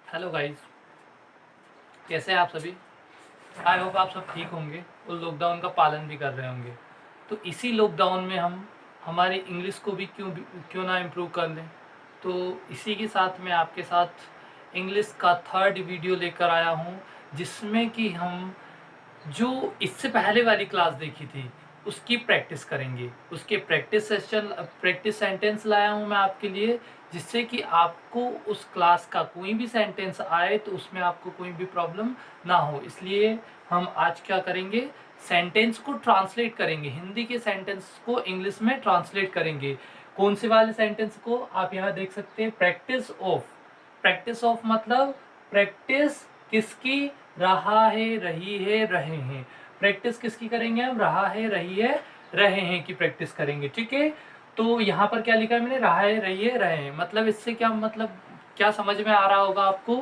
Hello guys, कैसे हैं आप सभी। आई होप आप सब ठीक होंगे और लॉकडाउन का पालन भी कर रहे होंगे। तो इसी लॉकडाउन में हम हमारी इंग्लिश को भी क्यों ना इम्प्रूव कर लें। तो इसी के साथ मैं आपके साथ इंग्लिश का थर्ड वीडियो लेकर आया हूँ, जिसमें कि हम जो इससे पहले वाली क्लास देखी थी उसकी प्रैक्टिस करेंगे। उसके प्रैक्टिस सेंटेंस लाया हूँ मैं आपके लिए, जिससे कि आपको उस क्लास का कोई भी सेंटेंस आए तो उसमें आपको कोई भी प्रॉब्लम ना हो। इसलिए हम आज क्या करेंगे, सेंटेंस को ट्रांसलेट करेंगे, हिंदी के सेंटेंस को इंग्लिश में ट्रांसलेट करेंगे। कौन से वाले सेंटेंस को आप यहाँ देख सकते हैं, प्रैक्टिस ऑफ मतलब प्रैक्टिस किसकी, रहा है, रही है, रहे हैं। प्रैक्टिस किसकी करेंगे हम, रहा है, रही है, रहे हैं की प्रैक्टिस करेंगे। ठीक है, तो यहाँ पर क्या लिखा है मैंने, रहा है, रही है, रहे हैं। मतलब इससे क्या मतलब क्या समझ में आ रहा होगा आपको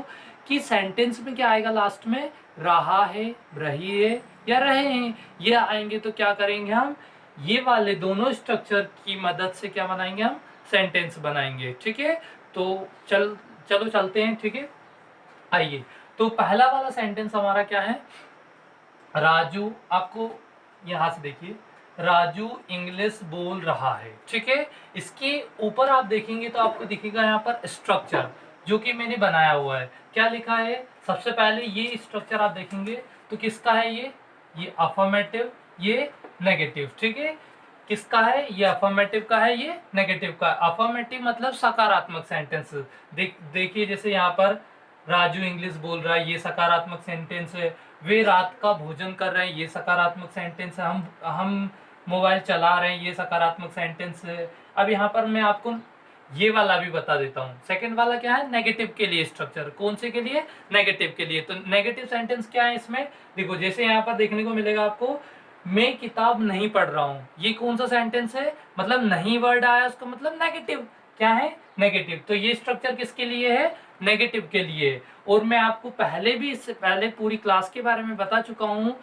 कि सेंटेंस में क्या आएगा लास्ट में, रहा है, रही है या रहे हैं, ये आएंगे। तो क्या करेंगे हम, ये वाले दोनों स्ट्रक्चर की मदद से क्या बनाएंगे हम, सेंटेंस बनाएंगे। ठीक है, तो चलो चलते हैं। ठीक है, आइए। तो पहला वाला सेंटेंस हमारा क्या है, राजू, आपको यहां से देखिए, राजू इंग्लिश बोल रहा है। ठीक है, इसके ऊपर आप देखेंगे तो आपको दिखेगा यहाँ पर स्ट्रक्चर जो कि मैंने बनाया हुआ है। क्या लिखा है, सबसे पहले ये स्ट्रक्चर आप देखेंगे तो किसका है, ये अफर्मेटिव, ये नेगेटिव। ठीक है, किसका है, ये अफर्मेटिव का है, ये नेगेटिव का है। अफर्मेटिव मतलब सकारात्मक सेंटेंस। देखिए जैसे यहाँ पर राजू इंग्लिश बोल रहा है, ये सकारात्मक सेंटेंस है। वे रात का भोजन कर रहे हैं, ये सकारात्मक सेंटेंस है। हम मोबाइल चला रहे हैं, ये सकारात्मक सेंटेंस है। अब यहाँ पर मैं आपको ये वाला भी बता देता हूँ। सेकंड वाला क्या है, नेगेटिव के लिए स्ट्रक्चर। कौन से के लिए, नेगेटिव के लिए। तो नेगेटिव सेंटेंस क्या है इसमें, देखो जैसे यहाँ पर देखने को मिलेगा आपको, मैं किताब नहीं पढ़ रहा हूँ। ये कौन सा सेंटेंस है, मतलब नहीं वर्ड आया उसका मतलब नेगेटिव। क्या है, नेगेटिव। तो ये स्ट्रक्चर किसके लिए है, नेगेटिव के लिए। और मैं आपको पहले भी, इससे पहले पूरी क्लास के बारे में बता चुका हूँ।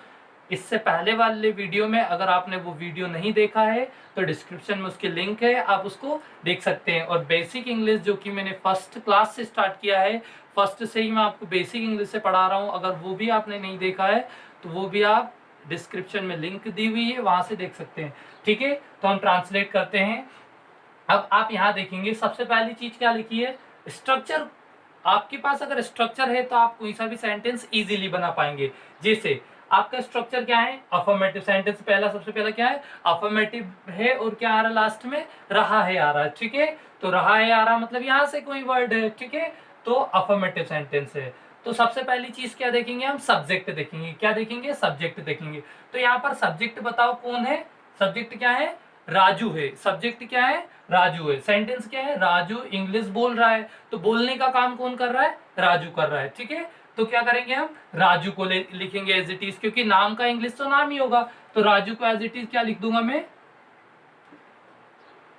इससे पहले वाले वीडियो में अगर आपने वो वीडियो नहीं देखा है तो डिस्क्रिप्शन में उसकी लिंक है, आप उसको देख सकते हैं। और बेसिक इंग्लिश जो कि मैंने फर्स्ट क्लास से स्टार्ट किया है, फर्स्ट से ही मैं आपको बेसिक इंग्लिश से पढ़ा रहा हूँ। अगर वो भी आपने नहीं देखा है तो वो भी आप डिस्क्रिप्शन में लिंक दी हुई है, वहां से देख सकते हैं। ठीक है, तो हम ट्रांसलेट करते हैं। अब आप यहाँ देखेंगे सबसे पहली चीज क्या लिखी है, स्ट्रक्चर। आपके पास अगर स्ट्रक्चर है तो आप कोई सा भी सेंटेंस इजीली बना पाएंगे। जैसे आपका स्ट्रक्चर क्या है, अफर्मेटिव सेंटेंस। पहला सबसे पहला क्या है, अफर्मेटिव है, और क्या आ रहा है लास्ट में, रहा है आ रहा है। ठीक है, तो रहा है आ रहा मतलब यहाँ से कोई वर्ड है। ठीक है, तो अफर्मेटिव सेंटेंस है। तो सबसे पहली चीज क्या देखेंगे हम, सब्जेक्ट देखेंगे। क्या देखेंगे, सब्जेक्ट देखेंगे। तो यहाँ पर सब्जेक्ट बताओ कौन है, सब्जेक्ट क्या है, राजू है। सब्जेक्ट क्या है, राजू है। सेंटेंस क्या है, राजू इंग्लिश बोल रहा है। तो बोलने का काम कौन कर रहा है, राजू कर रहा है। ठीक है, तो क्या करेंगे हम, राजू को लिखेंगे एज इट इज, क्योंकि नाम का इंग्लिश तो नाम ही होगा। तो राजू को एज इट इज क्या लिख दूंगा मैं,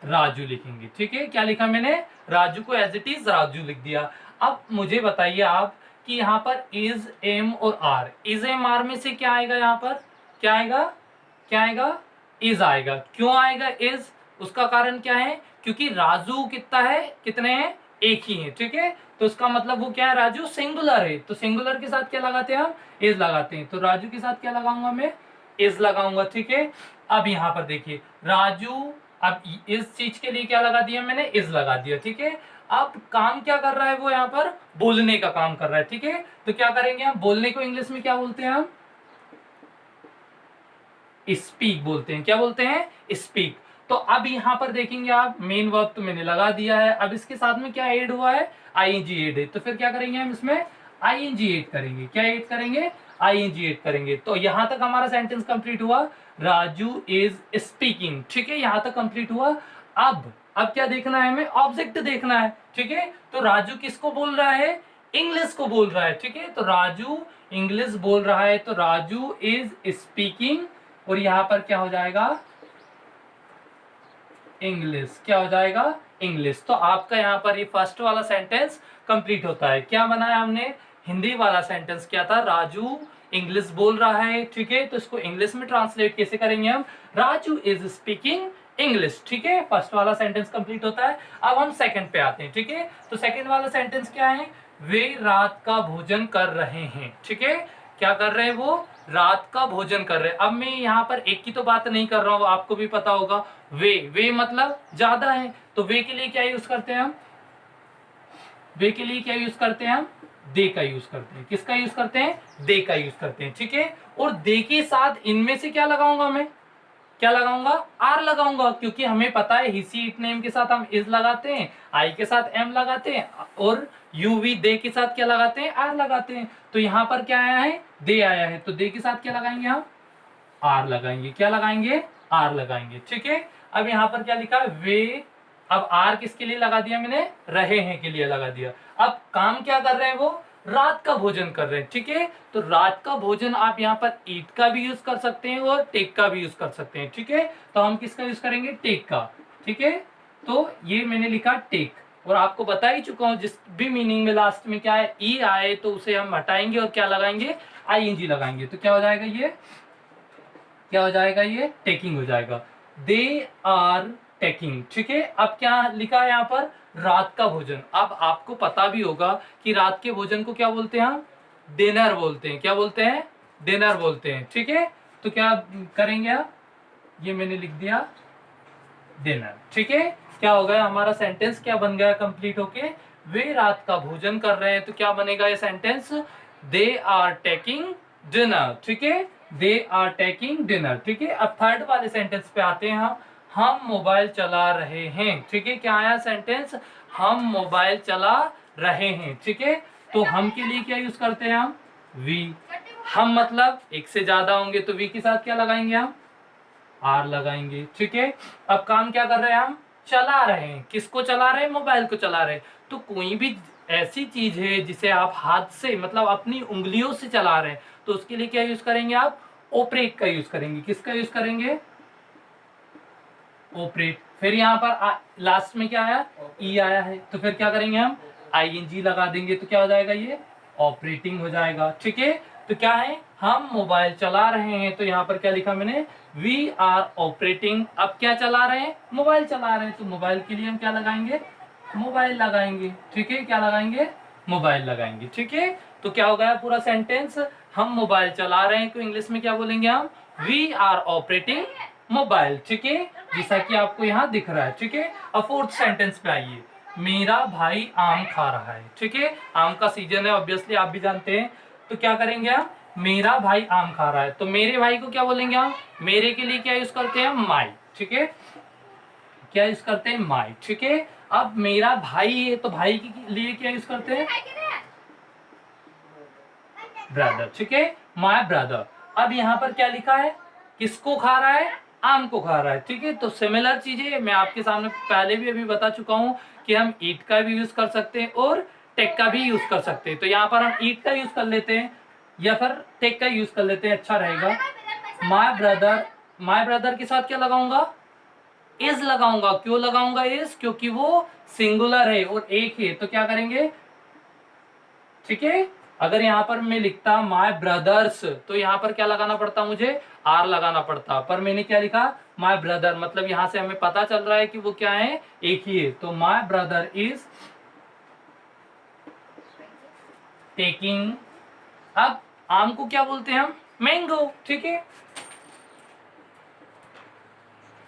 राजू लिखेंगे। ठीक है, क्या लिखा मैंने, राजू को एज इट इज राजू लिख दिया। अब मुझे बताइए आप कि यहाँ पर इज, एम और आर, इज एम आर में से क्या आएगा, यहाँ पर क्या आएगा, क्या आएगा, इज आएगा। क्यों आएगा इज, उसका कारण क्या है, क्योंकि राजू कितना है, कितने हैं, एक ही है। ठीक है, तो उसका मतलब वो क्या है, राजू सिंगुलर है। तो सिंगुलर के साथ क्या लगाते हैं हम, इज लगाते हैं। तो राजू के साथ क्या लगाऊंगा मैं, इज लगाऊंगा। ठीक है, अब यहाँ पर देखिए राजू, अब इस चीज के लिए क्या लगा दिया मैंने, इज लगा दिया। ठीक है, अब काम क्या कर रहा है वो, यहाँ पर बोलने का काम कर रहा है। ठीक है, तो क्या करेंगे हम, बोलने को इंग्लिश में क्या बोलते हैं हम, स्पीक बोलते हैं। क्या बोलते हैं, स्पीक। तो अब यहाँ पर देखेंगे आप, मेन वर्ब तो मैंने लगा दिया है। अब इसके साथ में क्या ऐड हुआ है, आईएनजी ऐड है। तो फिर क्या करेंगे हम, इसमें आईएनजी ऐड करेंगे। क्या ऐड करेंगे, आईएनजी ऐड करेंगे। तो यहां तक हमारा सेंटेंस कंप्लीट हुआ, राजू इज स्पीकिंग। ठीक है, यहां तक कंप्लीट हुआ। अब क्या देखना है हमें, ऑब्जेक्ट देखना है। ठीक है, तो राजू किसको बोल रहा है, इंग्लिश को बोल रहा है। ठीक है, तो राजू इंग्लिश बोल रहा है, तो राजू इज स्पीकिंग, और यहां पर क्या हो जाएगा, इंग्लिश। क्या हो जाएगा, इंग्लिश। तो आपका यहाँ पर ये फर्स्ट वाला सेंटेंस कंप्लीट होता है। क्या बनाया हमने, हिंदी वाला सेंटेंस क्या था, राजू इंग्लिश बोल रहा है। ठीक है, तो इसको इंग्लिश में ट्रांसलेट कैसे करेंगे हम, राजू इज स्पीकिंग इंग्लिश। ठीक है, फर्स्ट वाला सेंटेंस कंप्लीट होता है। अब हम सेकंड पे आते हैं। ठीक है, तो सेकंड वाला सेंटेंस क्या है, वे रात का भोजन कर रहे हैं। ठीक है, क्या कर रहे हैं वो? रात का भोजन कर रहे हैं। अब मैं यहाँ पर एक की तो बात नहीं कर रहा हूँ, आपको भी पता होगा वे मतलब ज्यादा है, तो वे के लिए क्या यूज करते हैं हम? वे के लिए क्या यूज करते हैं हम? दे का यूज करते हैं। किसका यूज करते हैं? दे का यूज करते हैं। ठीक है, और दे के साथ इनमें से क्या लगाऊंगा मैं? क्या लगाऊंगा? आर लगाऊंगा, क्योंकि हमें पता है ही सी इट नेम के साथ हम इज लगाते हैं, आई के साथ एम लगाते हैं, और यू वी दे के साथ क्या लगाते हैं? आर लगाते हैं। तो यहाँ पर क्या आया है? दे आया है, तो दे के साथ क्या लगाएंगे हम? आर लगाएंगे। क्या लगाएंगे? आर लगाएंगे। ठीक है, अब यहाँ पर क्या लिखा है? वे। अब आर किसके लिए लगा दिया मैंने? रहे हैं के लिए लगा दिया। अब काम क्या कर रहे हैं वो? रात का भोजन कर रहे हैं। ठीक है, तो रात का भोजन आप यहाँ पर ईट का भी यूज कर सकते हैं और टेक का भी यूज कर सकते हैं। ठीक है, तो हम किसका यूज करेंगे? टेक का। ठीक है, तो ये मैंने लिखा टेक, और आपको बता ही चुका हूं जिस भी मीनिंग में लास्ट में क्या है, ई आए तो उसे हम हटाएंगे और क्या लगाएंगे? आईएनजी लगाएंगे। तो क्या हो जाएगा ये? क्या हो जाएगा ये? टेकिंग हो जाएगा। They are taking. ठीक है, अब क्या लिखा है यहाँ पर? रात का भोजन। अब आपको पता भी होगा कि रात के भोजन को क्या बोलते हैं हम? डिनर बोलते हैं। क्या बोलते हैं? डिनर बोलते हैं। ठीक है, तो क्या करेंगे आप? ये मैंने लिख दिया डिनर। ठीक है, क्या हो गया हमारा सेंटेंस? क्या बन गया कंप्लीट होके? वे रात का भोजन कर रहे हैं, तो क्या बनेगा ये sentence? They are taking dinner. ठीक है, दे आर टेकिंग डिनर। ठीक है, अब थर्ड वाले सेंटेंस पे आते हैं हम मोबाइल चला रहे हैं। ठीक है, क्या आया सेंटेंस? हम मोबाइल चला रहे हैं। ठीक है, तो हम के लिए क्या यूज करते हैं हम? वी। हम मतलब एक से ज्यादा होंगे, तो वी के साथ क्या लगाएंगे हम? आर लगाएंगे। ठीक है, अब काम क्या कर रहे हैं हम? चला रहे हैं। किसको चला रहे हैं? मोबाइल को चला रहे हैं। तो कोई भी ऐसी चीज है जिसे आप हाथ से मतलब अपनी उंगलियों से चला रहे हैं, तो उसके लिए क्या यूज करेंगे आप? ऑपरेट का यूज करेंगे। किसका यूज करेंगे? ऑपरेट। फिर यहाँ पर लास्ट में क्या आया? ई आया है, तो फिर क्या करेंगे हम? आईएनजी लगा देंगे, तो क्या हो जाएगा ये? ऑपरेटिंग हो जाएगा। ठीक है, तो क्या है? हम मोबाइल चला रहे हैं, तो यहाँ पर क्या लिखा मैंने? We are operating. अब क्या चला रहे हैं? मोबाइल चला रहे हैं, तो मोबाइल के लिए हम क्या लगाएंगे? मोबाइल लगाएंगे। ठीक है, क्या लगाएंगे? मोबाइल लगाएंगे। ठीक है, तो क्या हो गया पूरा सेंटेंस? हम मोबाइल चला रहे हैं, तो इंग्लिश में क्या बोलेंगे हम? We are operating mobile. ठीक है, जैसा कि आपको यहाँ दिख रहा है। ठीक है, अब फोर्थ सेंटेंस पे आइए। मेरा भाई आम खा रहा है। ठीक है, आम का सीजन है, ऑब्वियसली आप भी जानते हैं। तो क्या करेंगे हम? मेरा भाई आम खा रहा है, तो मेरे भाई को क्या बोलेंगे हम? मेरे के लिए क्या यूज करते हैं? माई। ठीक है, क्या यूज करते हैं? माई। ठीक है, अब मेरा भाई है, तो भाई के लिए क्या यूज करते हैं? ब्रदर। ठीक है, माय ब्रदर। अब यहाँ पर क्या लिखा है? किसको खा रहा है? आम को खा रहा है। ठीक है, तो सिमिलर चीजें मैं आपके सामने पहले भी अभी बता चुका हूँ कि हम ईट का भी यूज कर सकते हैं और टेक का भी यूज कर सकते हैं। तो यहाँ पर हम ईट का यूज कर लेते हैं या फिर टेक का यूज कर लेते हैं, अच्छा रहेगा। My brother. माय ब्रदर के साथ क्या लगाऊंगा? इज लगाऊंगा। क्यों लगाऊंगा इज? क्योंकि वो सिंगुलर है और एक है, तो क्या करेंगे? ठीक है, अगर यहाँ पर मैं लिखता माय ब्रदर्स, तो यहाँ पर क्या लगाना पड़ता? मुझे आर लगाना पड़ता, पर मैंने क्या लिखा? My brother. मतलब यहाँ से हमें पता चल रहा है कि वो क्या है? एक ही है। तो माय ब्रदर इज टेकिंग। अब आम को क्या बोलते हैं हम? मैंगो। ठीक है,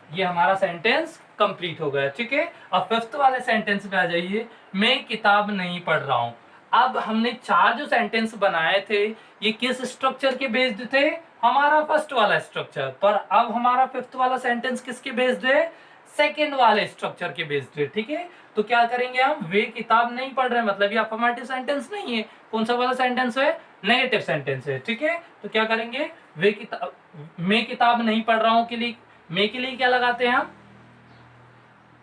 ये हमारा सेंटेंस कंप्लीट हो गया। ठीक है, अब फिफ्थ वाले सेंटेंस पे आ जाइए। मैं किताब नहीं पढ़ रहा हूं। अब हमने चार जो सेंटेंस बनाए थे, ये किस स्ट्रक्चर के बेस्ड थे? हमारा फर्स्ट वाला स्ट्रक्चर। पर अब हमारा फिफ्थ वाला सेंटेंस किसके बेस्ड है? सेकेंड वाले स्ट्रक्चर के बेस्ड है। ठीक है, तो क्या करेंगे हम? वे किताब नहीं पढ़ रहे, मतलब ये अफर्मेटिव सेंटेंस नहीं है। कौन सा वाला सेंटेंस है? नेगेटिव सेंटेंस है। ठीक है, तो क्या करेंगे? वे किताब, मैं किताब नहीं पढ़ रहा हूं के लिए, मैं के लिए क्या लगाते हैं हम?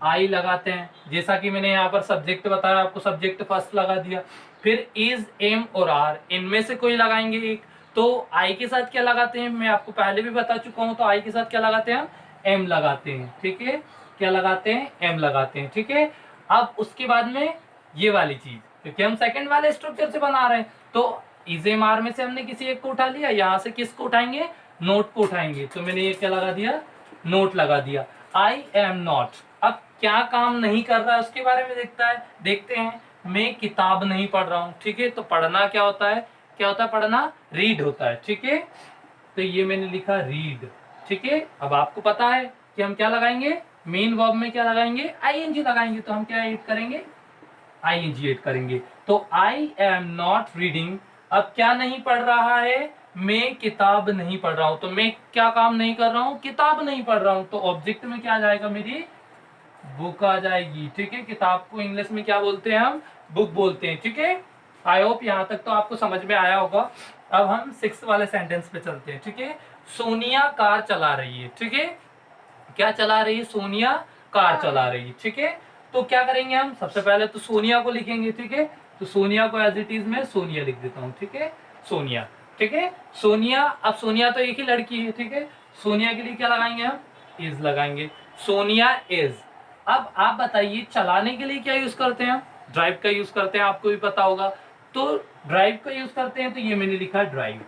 आई लगाते हैं। जैसा कि मैंने यहाँ पर सब्जेक्ट बताया आपको, सब्जेक्ट फर्स्ट लगा दिया। फिर इज, एम और आर, इनमें से कोई लगाएंगे एक। तो आई के साथ क्या लगाते हैं? मैं आपको पहले भी बता चुका हूं। तो आई के साथ क्या लगाते हैं हम? एम लगाते हैं। ठीक है, क्या लगाते हैं? एम लगाते हैं। ठीक है, अब उसके बाद में ये वाली चीज, क्योंकि हम सेकंड वाले स्ट्रक्चर से बना रहे हैं, तो इज, एम, आर में से हमने किसी एक को उठा लिया। यहाँ से किसको उठाएंगे? नोट को उठाएंगे। तो मैंने ये क्या लगा दिया? नोट लगा दिया। आई एम नॉट। अब क्या काम नहीं कर रहा है उसके बारे में देखते हैं। मैं किताब नहीं पढ़ रहा हूँ, ठीक है। तो पढ़ना क्या होता है, क्या होता है पढ़ना, रीड होता है, ठीक है। तो ये मैंने लिखा रीड, ठीक है। अब आपको पता है कि हम क्या लगाएंगे, मेन वर्ब में क्या लगाएंगे, आईएनजी लगाएंगे। तो हम क्या ऐड करेंगे, आईएनजी ऐड करेंगे। तो आई एम नॉट रीडिंग, अब क्या नहीं पढ़ रहा है, मैं किताब नहीं पढ़ रहा हूं। तो मैं क्या काम नहीं कर रहा हूं, किताब नहीं पढ़ रहा हूं। तो ऑब्जेक्ट में क्या आ जाएगा, मेरी बुक आ जाएगी, ठीक है। किताब को इंग्लिश में क्या बोलते हैं, हम बुक बोलते हैं, ठीक है। आई होप यहाँ तक तो आपको समझ में आया होगा। अब हम 6 वाले सेंटेंस पे चलते हैं, ठीक है। सोनिया कार चला रही है, ठीक है। क्या चला रही है, सोनिया कार चला रही है, ठीक है। तो क्या करेंगे हम, सबसे पहले तो सोनिया को लिखेंगे, ठीक है। तो सोनिया को एज इट इज मैं सोनिया लिख देता हूँ, ठीक है, सोनिया, ठीक है। सोनिया, अब सोनिया तो एक ही लड़की है, ठीक है। सोनिया के लिए क्या लगाएंगे हम, इज लगाएंगे, सोनिया इज। अब आप बताइए चलाने के लिए क्या यूज करते हैं हम, ड्राइव का यूज करते हैं, आपको भी पता होगा। तो ड्राइव का यूज करते हैं, तो ये मैंने लिखा ड्राइव,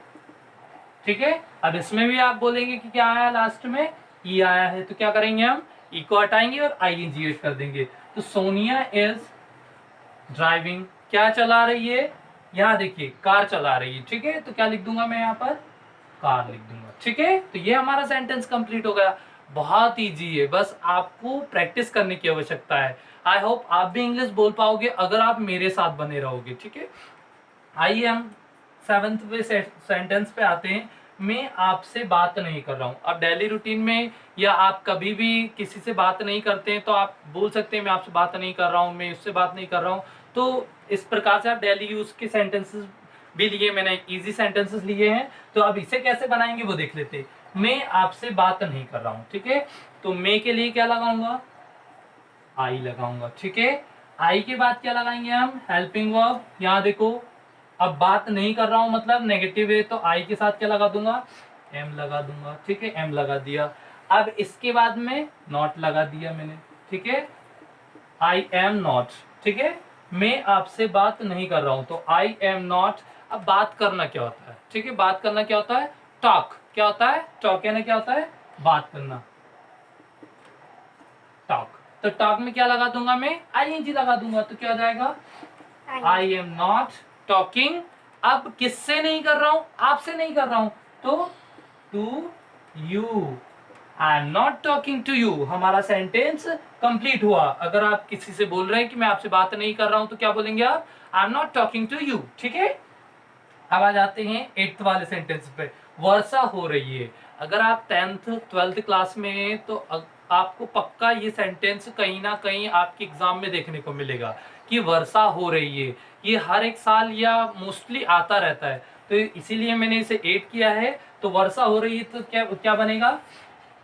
ठीक है। अब इसमें भी आप बोलेंगे कि क्या आया लास्ट में, ई आया है। तो क्या करेंगे हम, ई को हटाएंगे और आईएनजी यूज कर देंगे। तो सोनिया इज ड्राइविंग, क्या चला रही है, यहाँ देखिए कार चला रही है, ठीक है। तो क्या लिख दूंगा मैं यहाँ पर, कार लिख दूंगा, ठीक है। तो ये हमारा सेंटेंस कंप्लीट हो गया। बहुत इजी है, बस आपको प्रैक्टिस करने की आवश्यकता है। आई होप आप भी इंग्लिश बोल पाओगे अगर आप मेरे साथ बने रहोगे, ठीक है। आइए हम 7वें सेंटेंस पे आते हैं। मैं आपसे बात नहीं कर रहा हूँ। अब डेली रूटीन में या आप कभी भी किसी से बात नहीं करते हैं तो आप बोल सकते हैं मैं आपसे बात नहीं कर रहा हूँ, मैं उससे बात नहीं कर रहा हूँ। तो इस प्रकार से आप डेली यूज के सेंटेंसेस भी लिए, मैंने इजी सेंटेंसेस लिए हैं। तो अब इसे कैसे बनाएंगे वो देख लेते हैं। मैं आपसे बात नहीं कर रहा हूँ, ठीक है। तो मैं के लिए क्या लगाऊंगा, आई लगाऊंगा, ठीक है। आई के बाद क्या लगाएंगे हम, हेल्पिंग वर्ब। यहाँ देखो अब बात नहीं कर रहा हूं मतलब नेगेटिव है, तो आई के साथ क्या लगा दूंगा, एम लगा दूंगा, ठीक है, एम लगा दिया। अब इसके बाद में नॉट लगा दिया मैंने, ठीक है, आई एम नॉट, ठीक है। मैं आपसे बात नहीं कर रहा हूं, तो आई एम नॉट। अब बात करना क्या होता है, ठीक है, बात करना क्या होता है, टॉक। क्या होता है, टॉक यानी क्या होता है, बात करना, टॉक। तो टॉक में क्या लगा दूंगा मैं, आईएनजी लगा दूंगा। तो क्या हो जाएगा, आई एम नॉट टॉकिंग। अब किससे नहीं कर रहा हूं, आपसे नहीं कर रहा हूं, तो to you, I am not talking to you. हमारा सेंटेंस कंप्लीट हुआ। अगर आप किसी से बोल रहे हैं कि मैं आपसे बात नहीं कर रहा हूं, तो क्या बोलेंगे आप, I am not talking to you, ठीक है। अब आ जाते हैं 8th वाले सेंटेंस पे, वर्षा हो रही है। अगर आप 10th 12th क्लास में हैं तो आपको पक्का ये सेंटेंस कहीं ना कहीं आपके एग्जाम में देखने को मिलेगा कि वर्षा हो रही है। ये हर एक साल या मोस्टली आता रहता है, तो इसीलिए मैंने इसे ऐड किया है। तो वर्षा हो रही है तो क्या क्या बनेगा,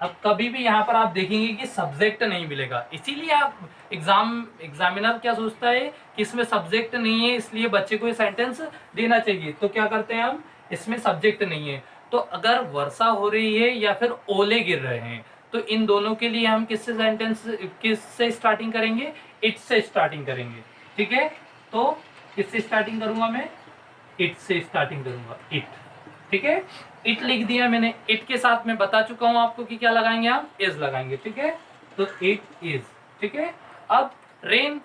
अब कभी भी यहाँ पर आप देखेंगे कि सब्जेक्ट नहीं मिलेगा, इसीलिए आप एग्जामिनर क्या सोचता है कि इसमें सब्जेक्ट नहीं है, इसलिए बच्चे को ये सेंटेंस देना चाहिए। तो क्या करते हैं हम, इसमें सब्जेक्ट नहीं है। तो अगर वर्षा हो रही है या फिर ओले गिर रहे हैं, तो इन दोनों के लिए हम किससे स्टार्टिंग करेंगे, इट से स्टार्टिंग करेंगे, ठीक है। तो किससे स्टार्टिंग करूंगा मैं, इट से स्टार्टिंग करूंगा, इट, ठीक है। इट लिख दिया मैंने। इट के साथ मैं बता चुका हूं आपको कि क्या लगाएंगे, हम इज लगाएंगे, ठीक है। तो इट इज, ठीक है। अब रेन,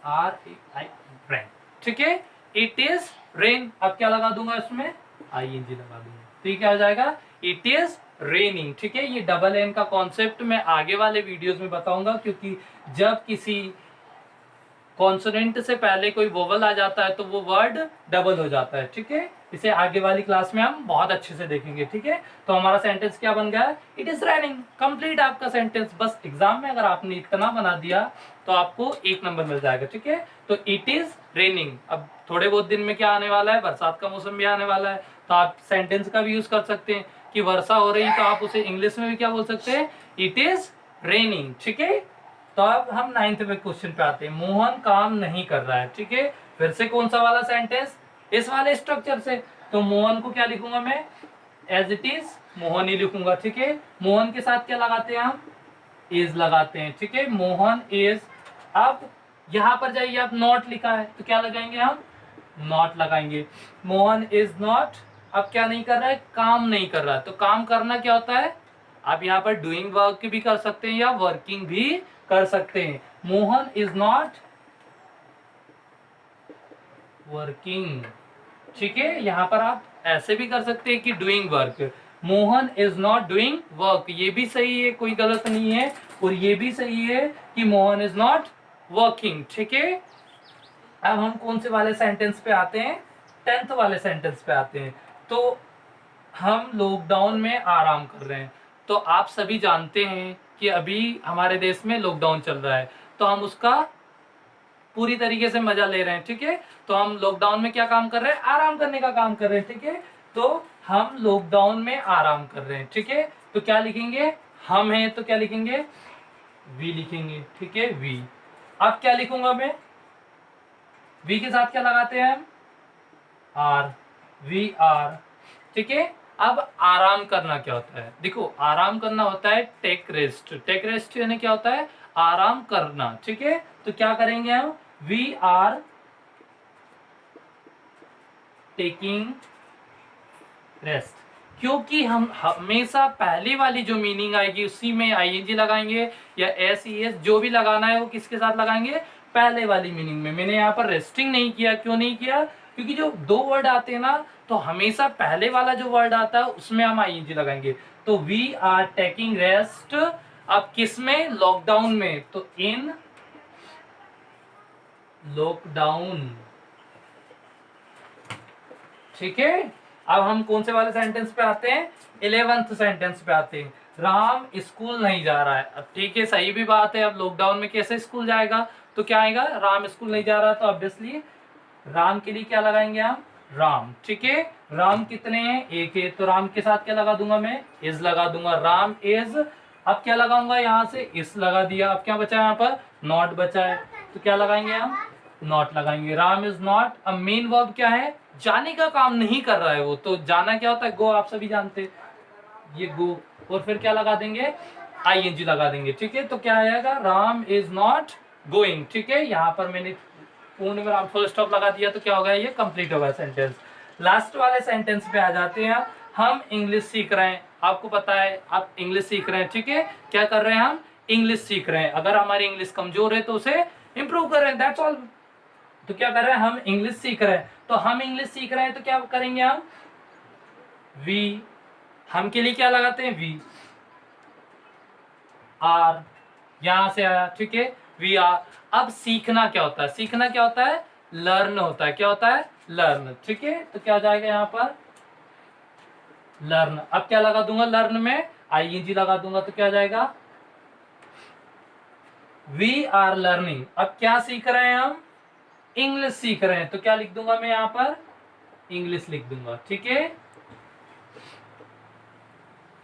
आर आई, रेन, ठीक है, इट इज रेन। अब क्या लगा दूंगा इसमें, आईएनजी लगा दूंगा। तो ये क्या हो जाएगा, इट इज रेनिंग, ठीक है। ये डबल एन का कॉन्सेप्ट मैं आगे वाले वीडियोस में बताऊंगा, क्योंकि जब किसी कॉन्सोनेंट से पहले कोई वोवल आ जाता है तो वो वर्ड डबल हो जाता है, ठीक है। इसे आगे वाली क्लास में हम बहुत अच्छे से देखेंगे, ठीक है। तो हमारा सेंटेंस क्या बन गया, इट इज रेनिंग, कंप्लीट आपका सेंटेंस। बस एग्जाम में अगर आपने इतना बना दिया तो आपको 1 नंबर मिल जाएगा, ठीक है। तो इट इज रेनिंग। अब थोड़े बहुत दिन में क्या आने वाला है, बरसात का मौसम भी आने वाला है, तो आप सेंटेंस का भी यूज कर सकते हैं कि वर्षा हो रही, तो आप उसे इंग्लिश में भी क्या बोल सकते हैं, इट इज रेनिंग, ठीक है। तो अब हम 9वें क्वेश्चन पे आते हैं। मोहन काम नहीं कर रहा है, ठीक है। फिर से कौन सा वाला सेंटेंस, इस वाले स्ट्रक्चर से। तो मोहन को क्या लिखूंगा मैं, एज इट इज मोहन ही लिखूंगा, ठीक है। मोहन के साथ क्या लगाते हैं हम, इज लगाते हैं, ठीक है, मोहन इज। अब यहां पर जाइए, आप नॉट लिखा है तो क्या लगाएंगे हम, नॉट लगाएंगे। मोहन इज नॉट, अब क्या नहीं कर रहा है, काम नहीं कर रहा है। तो काम करना क्या होता है, आप यहाँ पर डूइंग वर्क भी कर सकते हैं या वर्किंग भी कर सकते हैं। Mohan is not working. ठीक है, यहाँ पर आप ऐसे भी कर सकते हैं कि doing work. Mohan is not doing work, ये भी सही है, कोई गलत नहीं है। और ये भी सही है कि मोहन इज नॉट वर्किंग। ठीक है, अब हम कौन से वाले सेंटेंस पे आते हैं? 10th वाले सेंटेंस पे आते हैं। तो हम लॉकडाउन में आराम कर रहे हैं। तो आप सभी जानते हैं कि अभी हमारे देश में लॉकडाउन चल रहा है, तो हम उसका पूरी तरीके से मजा ले रहे हैं। ठीक है, तो हम लॉकडाउन में क्या काम कर रहे हैं? आराम करने का काम कर रहे हैं। ठीक है, तो हम लॉकडाउन में आराम कर रहे हैं। ठीक है, तो क्या लिखेंगे? हम हैं तो क्या लिखेंगे? वी लिखेंगे। ठीक है, वी। अब क्या लिखूंगा मैं? वी के साथ क्या लगाते हैं हम? आर। We are. ठीक है, अब आराम करना क्या होता है? देखो, आराम करना होता है टेक रेस्ट। टेक रेस्ट यानी क्या होता है? आराम करना। ठीक है, तो क्या करेंगे हम? We are taking rest. क्योंकि हम हमेशा पहली वाली जो मीनिंग आएगी उसी में आईएनजी लगाएंगे, या एस ई एस जो भी लगाना है वो किसके साथ लगाएंगे? पहले वाली मीनिंग में। मैंने यहाँ पर रेस्टिंग नहीं किया। क्यों नहीं किया? क्योंकि जो दो वर्ड आते हैं ना, तो हमेशा पहले वाला जो वर्ड आता है उसमें हम आईएनजी लगाएंगे। तो वी आर टेकिंग रेस्ट। अब किस में? लॉकडाउन में। तो इन लॉकडाउन। ठीक है, अब हम कौन से वाले सेंटेंस पे आते हैं? 11th सेंटेंस पे आते हैं। राम स्कूल नहीं जा रहा है। अब ठीक है, सही भी बात है। अब लॉकडाउन में कैसे स्कूल जाएगा? तो क्या आएगा? राम स्कूल नहीं जा रहा, तो ऑब्वियसली राम के लिए क्या लगाएंगे हम? राम। ठीक है, राम कितने हैं? एक है, तो राम के साथ क्या लगा दूंगा मैं? इज लगा दूंगा। राम इज। अब क्या लगाऊंगा? यहाँ से इस लगा दिया। अब क्या बचा है? यहाँ पर नॉट बचा है, तो क्या लगाएंगे हम? नॉट लगाएंगे। Ram is not. अब मेन वर्ब क्या है? जाने का काम नहीं कर रहा है वो। तो जाना क्या होता है? गो, आप सभी जानते हैं, ये गो। और फिर क्या लगा देंगे? आईएनजी लगा देंगे। ठीक है, तो क्या आएगा? Ram is not going. ठीक है, यहाँ पर मैंने पूर्ण विराम फुल स्टॉप लगा दिया, तो क्या होगा? ये कंप्लीट होगा सेंटेंस। लास्ट वाले सेंटेंस पे आ जाते हैं। हम इंग्लिश सीख रहे हैं। आपको पता है आप इंग्लिश सीख रहे हैं। ठीक है, क्या कर रहे हैं? हम इंग्लिश सीख रहे हैं। अगर हमारी इंग्लिश कमजोर है तो उसे इंप्रूव कर रहे हैं, दैट्स ऑल। तो क्या कर रहे हैं? हम इंग्लिश सीख रहे हैं। तो हम इंग्लिश सीख रहे हैं तो क्या करेंगे हम? वी। हम के लिए क्या लगाते हैं? We are. यहां से आया। ठीक है, वी आर। अब सीखना क्या होता है? सीखना क्या होता है? लर्न होता है। क्या होता है? लर्न। ठीक है, तो क्या हो जाएगा यहाँ पर? लर्न। अब क्या लगा दूंगा? लर्न में आईएनजी लगा दूंगा, तो क्या हो जाएगा? We are learning. अब क्या सीख रहे हैं हम? इंग्लिश सीख रहे हैं, तो क्या लिख दूंगा मैं यहाँ पर? इंग्लिश लिख दूंगा। ठीक है,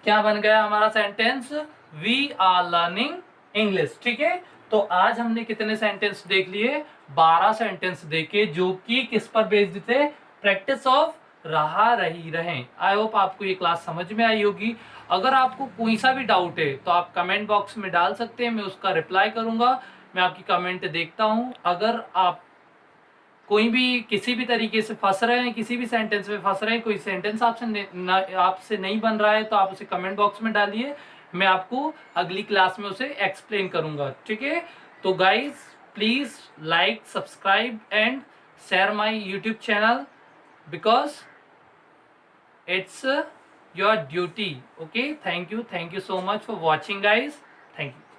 क्या बन गया हमारा sentence? We are learning English. ठीक है, तो आज हमने कितने सेंटेंस देख लिए? 12 सेंटेंस देखे, जो कि किस पर बेस्ड थे? प्रैक्टिस ऑफ रहा रही रहें। आई होप आपको ये क्लास समझ में आई होगी। अगर आपको कोई सा भी डाउट है तो आप कमेंट बॉक्स में डाल सकते हैं, मैं उसका रिप्लाई करूंगा। मैं आपकी कमेंट देखता हूं। अगर आप कोई भी किसी भी तरीके से फंस रहे हैं, किसी भी सेंटेंस में फंस रहे हैं, कोई सेंटेंस आपसे नहीं बन रहा है, तो आप उसे कमेंट बॉक्स में डालिए। मैं आपको अगली क्लास में उसे एक्सप्लेन करूंगा। ठीक है, तो guys please like, subscribe and share my YouTube channel, because it's your duty. Okay, thank you so much for watching guys. Thank you.